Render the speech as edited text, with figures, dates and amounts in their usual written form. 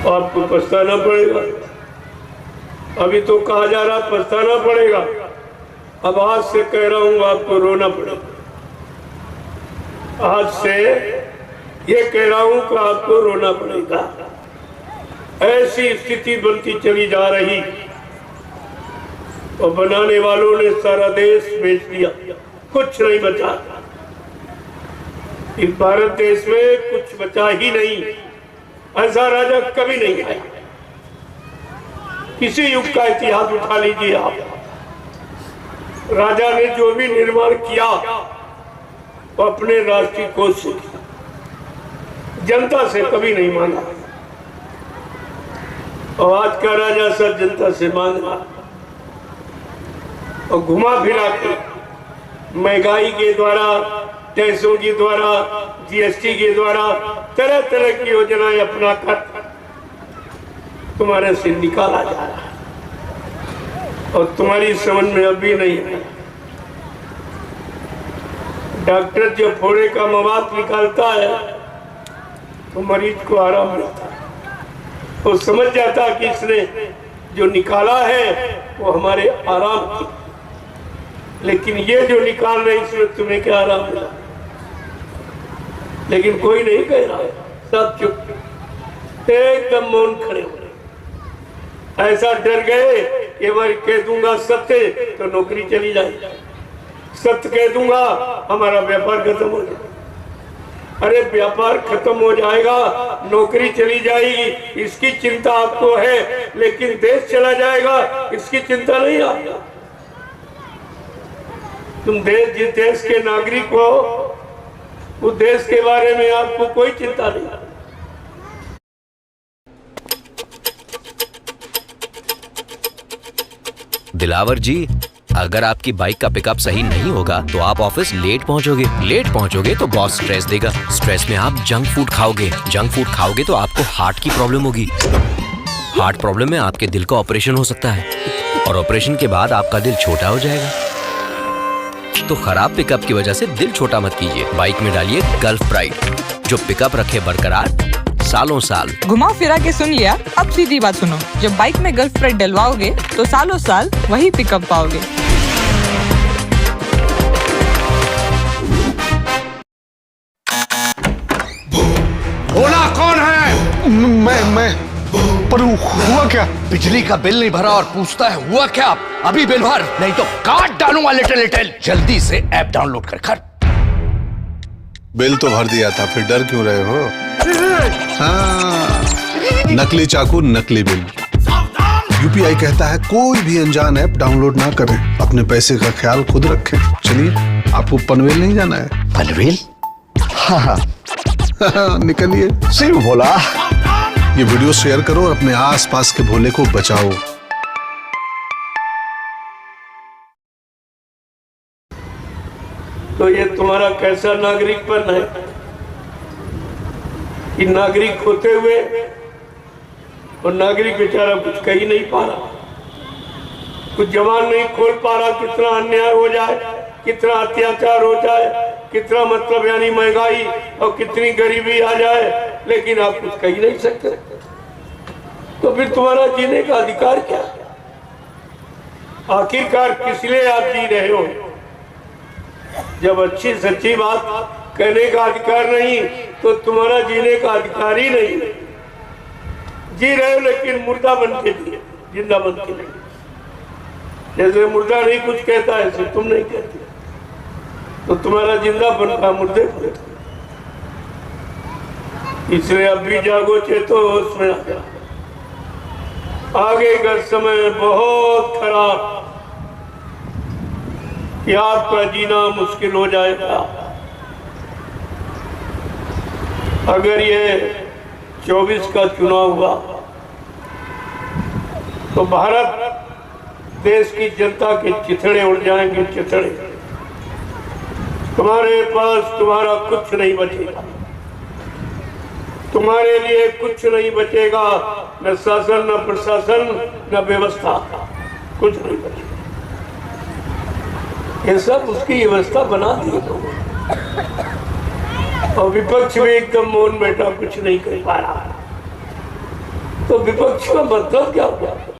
आपको पछताना पड़ेगा। अभी तो कहा जा रहा पछताना पड़ेगा, अब आज से कह रहा हूं आपको रोना पड़ेगा। आज से ये कह रहा हूं कि आपको रोना पड़ेगा। ऐसी स्थिति बनती चली जा रही और बनाने वालों ने सारा देश बेच दिया, कुछ नहीं बचा। इस भारत देश में कुछ बचा ही नहीं। ऐसा राजा कभी नहीं आया। किसी युग का इतिहास उठा लीजिए आप, राजा ने जो भी निर्माण किया वो अपने राष्ट्रीय कोष से किया, जनता से कभी नहीं मांगा। और आज का राजा सब जनता से मांग रहा और घुमा फिरा के महंगाई के द्वारा, टैक्सों के द्वारा, जीएसटी के द्वारा तरह तरह की योजनाएं अपना कर तुम्हारे से निकाला जा रहा है और तुम्हारी समझ में अभी नहीं है। डॉक्टर जब फोड़े का मवाद निकालता है तो मरीज को आराम मिलता है, वो समझ जाता कि इसने जो निकाला है वो हमारे आराम की, लेकिन ये जो निकाल रहे इसमें तुम्हें क्या आराम मिला। लेकिन कोई नहीं कह रहा, सब चुप, एकदम मौन खड़े हो रहे। ऐसा डर गए कि अगर कह दूंगा सत्य तो नौकरी चली जाएगी, सत्य कह दूंगा हमारा व्यापार खत्म हो जाएगा। अरे व्यापार खत्म हो जाएगा, नौकरी चली जाएगी, इसकी चिंता आपको है, लेकिन देश चला जाएगा इसकी चिंता नहीं आपको। तुम जिस देश के नागरिक हो उस देश के बारे में आपको कोई चिंता नहीं। दिलावर जी, अगर आपकी बाइक का पिकअप सही नहीं होगा तो आप ऑफिस लेट पहुंचोगे तो बॉस स्ट्रेस देगा, स्ट्रेस में आप जंक फूड खाओगे तो आपको हार्ट की प्रॉब्लम होगी, हार्ट प्रॉब्लम में आपके दिल का ऑपरेशन हो सकता है और ऑपरेशन के बाद आपका दिल छोटा हो जाएगा। तो खराब पिकअप की वजह से दिल छोटा मत कीजिए, बाइक में डालिए गल्फ प्राइड, जो पिकअप रखे बरकरार सालों साल। घुमा फिरा के सुन लिया, अब सीधी बात सुनो, जब बाइक में गल्फ प्राइड डलवाओगे तो सालों साल वही पिकअप पाओगे। बोला कौन है? मैं पर हुआ क्या? बिजली का बिल नहीं भरा और पूछता है हुआ क्या? अभी बिल भर, नहीं तो काट डालूंगा लिटिल। जल्दी से ऐप डाउनलोड कर। बिल तो भर दिया था, फिर डर क्यों रहे हो? हाँ, नकली चाकू नकली बिल। यूपीआई कहता है कोई भी अनजान ऐप डाउनलोड ना करें, अपने पैसे का ख्याल खुद रखें। चलिए, आपको पनवेल नहीं जाना है? पनवेल? हाँ निकलिए। सही बोला। ये वीडियो शेयर करो और अपने आसपास के भोले को बचाओ। तो ये तुम्हारा कैसा नागरिकपन है कि नागरिक होते हुए और नागरिक बेचारा कुछ कह ही नहीं पा रहा, कुछ जबान नहीं खोल पा रहा। कितना अन्याय हो जाए, कितना अत्याचार हो जाए, कितना मतलब यानी महंगाई और कितनी गरीबी आ जाए, लेकिन आप कुछ कह ही नहीं सकते। तो फिर तुम्हारा जीने का अधिकार क्या? आखिरकार किस लिए आप जी रहे हो? जब अच्छी सच्ची बात कहने का अधिकार नहीं तो तुम्हारा जीने का अधिकार ही नहीं। जी रहे हो लेकिन मुर्दा बन के जिए, जिंदा बन के नहीं। जैसे मुर्दा नहीं कुछ कहता है ऐसे तुम नहीं कहते, तो तुम्हारा जिंदा बन का मुर्दे को। इसलिए अब भी जागो, चेतो, उसमें आ जाओ। आगे का समय बहुत खराब कि आपका जीना मुश्किल हो जाएगा। अगर ये 24 का चुनाव हुआ तो भारत देश की जनता के चिथड़े उड़ जाएंगे, चिथड़े। तुम्हारे पास तुम्हारा कुछ नहीं बचेगा, तुम्हारे लिए कुछ नहीं बचेगा, न शासन, न प्रशासन, न व्यवस्था, कुछ नहीं बचेगा। ये सब उसकी व्यवस्था बना दी। और विपक्ष में एकदम मौन बैठा, कुछ नहीं कर पा रहा। तो विपक्ष का मतलब क्या हुआ?